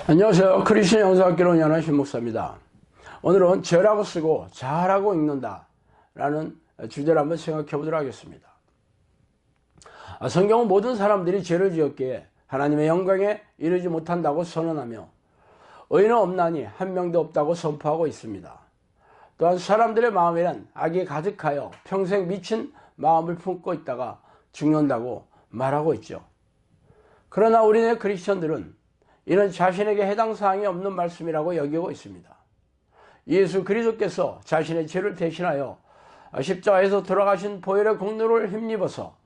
안녕하세요. 크리스천 영성학교로 운영하는 신목사입니다. 오늘은 죄라고 쓰고 잘하고 읽는다 라는 주제를 한번 생각해 보도록 하겠습니다. 성경은 모든 사람들이 죄를 지었기에 하나님의 영광에 이르지 못한다고 선언하며 의인은 없나니 한 명도 없다고 선포하고 있습니다. 또한 사람들의 마음에는 악이 가득하여 평생 미친 마음을 품고 있다가 죽는다고 말하고 있죠. 그러나 우리네 크리스천들은 이는 자신에게 해당 사항이 없는 말씀이라고 여기고 있습니다. 예수 그리스도께서 자신의 죄를 대신하여 십자가에서 돌아가신 보혈의 공로를 힘입어서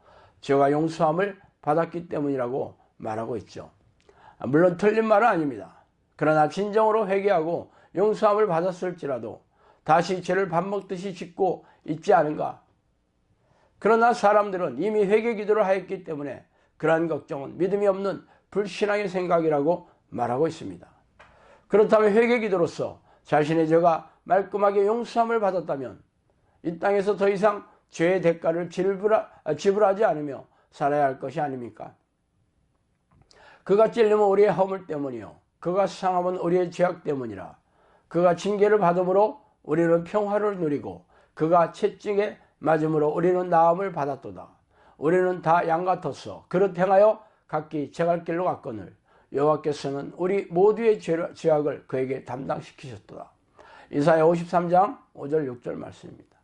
죄가 용서함을 받았기 때문이라고 말하고 있죠. 물론 틀린 말은 아닙니다. 그러나 진정으로 회개하고 용서함을 받았을지라도 다시 죄를 밥 먹듯이 짓고 있지 않은가? 그러나 사람들은 이미 회개 기도를 하였기 때문에 그러한 걱정은 믿음이 없는 불신앙의 생각이라고 말하고 있습니다. 그렇다면 회개 기도로서 자신의 죄가 말끔하게 용서함을 받았다면 이 땅에서 더 이상 죄의 대가를 지불하지 않으며 살아야 할 것이 아닙니까? 그가 찔림은 우리의 허물 때문이요 그가 상함은 우리의 죄악 때문이라. 그가 징계를 받음으로 우리는 평화를 누리고 그가 채찍에 맞음으로 우리는 나음을 받았도다. 우리는 다 양 같았어. 그릇 행하여 각기 제갈 길로 갔거늘 여호와께서는 우리 모두의 죄악을 그에게 담당시키셨도다. 이사야 53장 5절 6절 말씀입니다.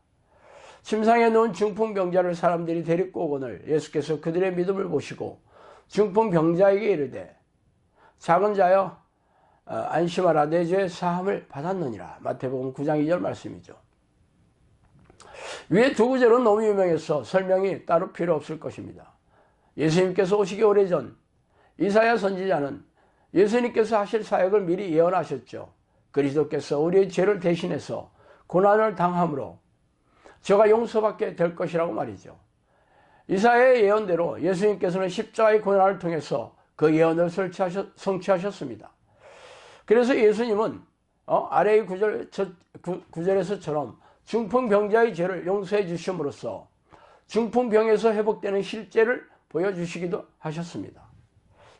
침상에 누운 중풍병자를 사람들이 데리고 오거늘 예수께서 그들의 믿음을 보시고 중풍병자에게 이르되 작은 자여 안심하라 내 죄의 사함을 받았느니라. 마태복음 9장 2절 말씀이죠. 위에 두 구절은 너무 유명해서 설명이 따로 필요 없을 것입니다. 예수님께서 오시기 오래전 이사야 선지자는 예수님께서 하실 사역을 미리 예언하셨죠. 그리스도께서 우리의 죄를 대신해서 고난을 당함으로 죄가 용서받게 될 것이라고 말이죠. 이사야의 예언대로 예수님께서는 십자가의 고난을 통해서 그 예언을 성취하셨습니다. 그래서 예수님은 아래의 구절에서처럼 중풍병자의 죄를 용서해 주심으로써 중풍병에서 회복되는 실제를 보여주시기도 하셨습니다.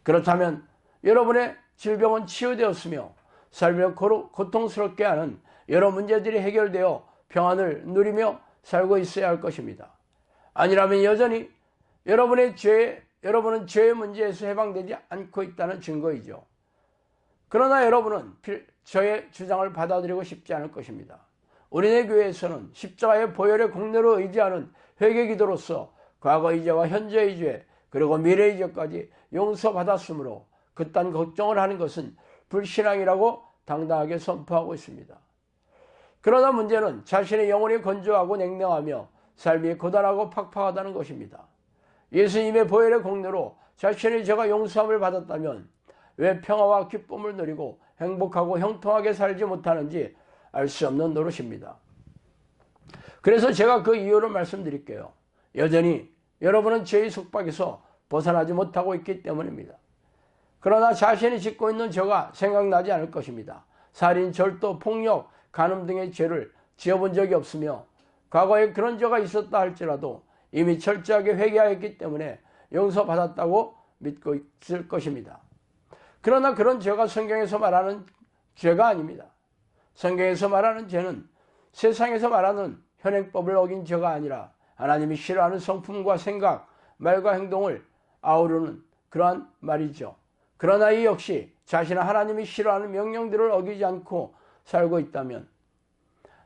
그렇다면 여러분의 질병은 치유되었으며 삶을 고통스럽게 하는 여러 문제들이 해결되어 평안을 누리며 살고 있어야 할 것입니다. 아니라면 여전히 여러분은 죄의 문제에서 해방되지 않고 있다는 증거이죠. 그러나 여러분은 저의 주장을 받아들이고 싶지 않을 것입니다. 우리네 교회에서는 십자가의 보혈의 공로를 의지하는 회개 기도로서 과거의 죄와 현재의 죄 그리고 미래의 죄까지 용서받았으므로 그딴 걱정을 하는 것은 불신앙이라고 당당하게 선포하고 있습니다. 그러나 문제는 자신의 영혼이 건조하고 냉랭하며 삶이 고단하고 팍팍하다는 것입니다. 예수님의 보혈의 공로로 자신의 죄가 용서함을 받았다면 왜 평화와 기쁨을 누리고 행복하고 형통하게 살지 못하는지 알 수 없는 노릇입니다. 그래서 제가 그 이유를 말씀드릴게요. 여전히 여러분은 죄의 속박에서 벗어나지 못하고 있기 때문입니다. 그러나 자신이 짓고 있는 죄가 생각나지 않을 것입니다. 살인, 절도, 폭력, 간음 등의 죄를 지어본 적이 없으며 과거에 그런 죄가 있었다 할지라도 이미 철저하게 회개하였기 때문에 용서받았다고 믿고 있을 것입니다. 그러나 그런 죄가 성경에서 말하는 죄가 아닙니다. 성경에서 말하는 죄는 세상에서 말하는 현행법을 어긴 죄가 아니라 하나님이 싫어하는 성품과 생각, 말과 행동을 아우르는 그러한 말이죠. 그러나 이 역시 자신은 하나님이 싫어하는 명령들을 어기지 않고 살고 있다면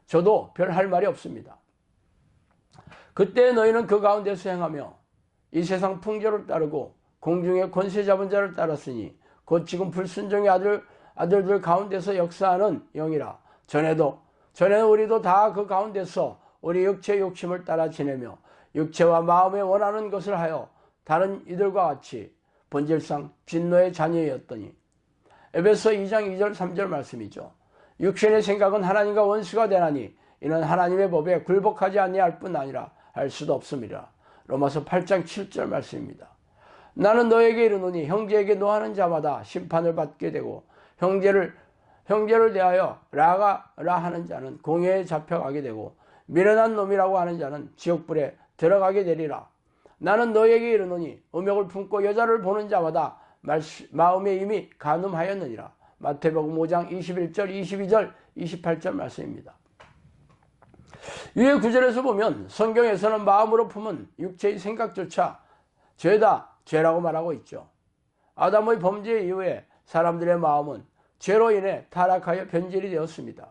저도 별 할 말이 없습니다. 그때 너희는 그 가운데서 행하며 이 세상 풍조를 따르고 공중의 권세 잡은 자를 따랐으니 곧 지금 불순종의 아들들 가운데서 역사하는 영이라. 전에는 우리도 다 그 가운데서 우리 육체의 욕심을 따라 지내며 육체와 마음에 원하는 것을 하여 다른 이들과 같이 본질상 진노의 자녀였더니. 에베소 2장 2절 3절 말씀이죠. 육신의 생각은 하나님과 원수가 되나니 이는 하나님의 법에 굴복하지 아니할 뿐 아니라 할 수도 없습니다. 로마서 8장 7절 말씀입니다. 나는 너에게 이르노니 형제에게 노하는 자마다 심판을 받게 되고 형제를 대하여 라가 하는 자는 공회에 잡혀가게 되고 미련한 놈이라고 하는 자는 지옥불에 들어가게 되리라. 나는 너에게 이르노니 음욕을 품고 여자를 보는 자마다 마음에 이미 간음하였느니라. 마태복음 5장 21절, 22절, 28절 말씀입니다. 위의 구절에서 보면 성경에서는 마음으로 품은 육체의 생각조차 죄다, 죄라고 말하고 있죠. 아담의 범죄 이후에 사람들의 마음은 죄로 인해 타락하여 변질이 되었습니다.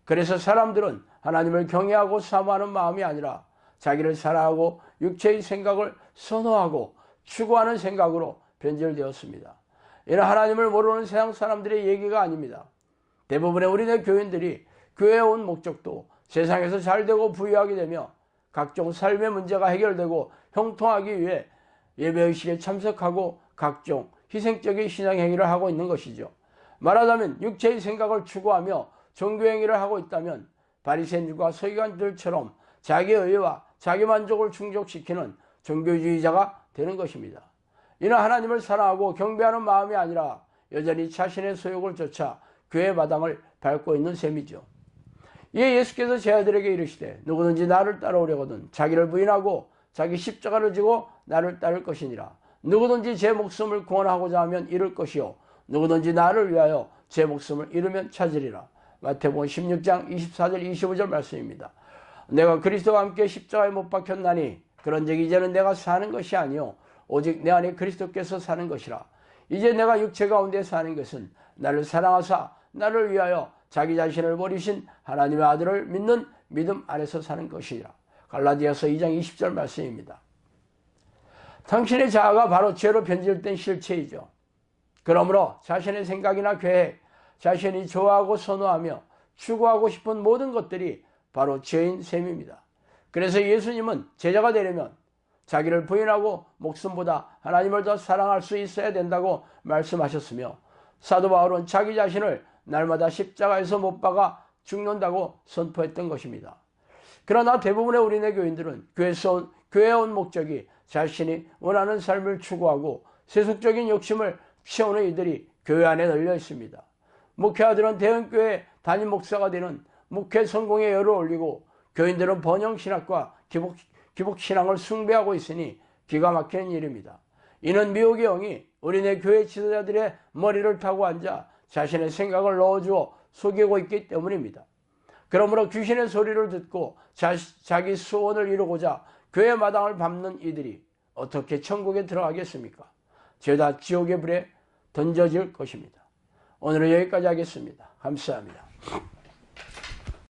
그래서 사람들은 하나님을 경외하고 사모하는 마음이 아니라 자기를 사랑하고 육체의 생각을 선호하고 추구하는 생각으로 변질되었습니다. 이는 하나님을 모르는 세상 사람들의 얘기가 아닙니다. 대부분의 우리네 교인들이 교회에 온 목적도 세상에서 잘되고 부유하게 되며 각종 삶의 문제가 해결되고 형통하기 위해 예배의식에 참석하고 각종 희생적인 신앙행위를 하고 있는 것이죠. 말하자면 육체의 생각을 추구하며 종교행위를 하고 있다면 바리새인들과 서기관들처럼 자기의와 자기만족을 충족시키는 종교주의자가 되는 것입니다. 이는 하나님을 사랑하고 경배하는 마음이 아니라 여전히 자신의 소욕을 쫓아 교회 마당을 밟고 있는 셈이죠. 이에 예수께서 제 아들에게 이르시되 누구든지 나를 따라오려거든 자기를 부인하고 자기 십자가를 지고 나를 따를 것이니라. 누구든지 제 목숨을 구원하고자 하면 잃을 것이요 누구든지 나를 위하여 제 목숨을 잃으면 찾으리라. 마태복음 16장 24절 25절 말씀입니다. 내가 그리스도와 함께 십자가에 못 박혔나니 그런즉 이제는 내가 사는 것이 아니요 오직 내 안에 그리스도께서 사는 것이라. 이제 내가 육체 가운데 사는 것은 나를 사랑하사 나를 위하여 자기 자신을 버리신 하나님의 아들을 믿는 믿음 안에서 사는 것이라. 갈라디아서 2장 20절 말씀입니다. 당신의 자아가 바로 죄로 변질된 실체이죠. 그러므로 자신의 생각이나 계획, 자신이 좋아하고 선호하며 추구하고 싶은 모든 것들이 바로 죄인 셈입니다. 그래서 예수님은 제자가 되려면 자기를 부인하고 목숨보다 하나님을 더 사랑할 수 있어야 된다고 말씀하셨으며 사도 바울은 자기 자신을 날마다 십자가에서 못 박아 죽는다고 선포했던 것입니다. 그러나 대부분의 우리네 교인들은 교회에 온 목적이 자신이 원하는 삶을 추구하고 세속적인 욕심을 피우는 이들이 교회 안에 널려 있습니다. 목회자들은 대형교회 담임 목사가 되는 목회 성공의 열을 올리고 교인들은 번영신학과 기복신앙을 숭배하고 있으니 기가 막히는 일입니다. 이는 미혹의 영이 우리네 교회 지도자들의 머리를 타고 앉아 자신의 생각을 넣어주어 속이고 있기 때문입니다. 그러므로 귀신의 소리를 듣고 자기 소원을 이루고자 교회 마당을 밟는 이들이 어떻게 천국에 들어가겠습니까? 죄다 지옥의 불에 던져질 것입니다. 오늘은 여기까지 하겠습니다. 감사합니다.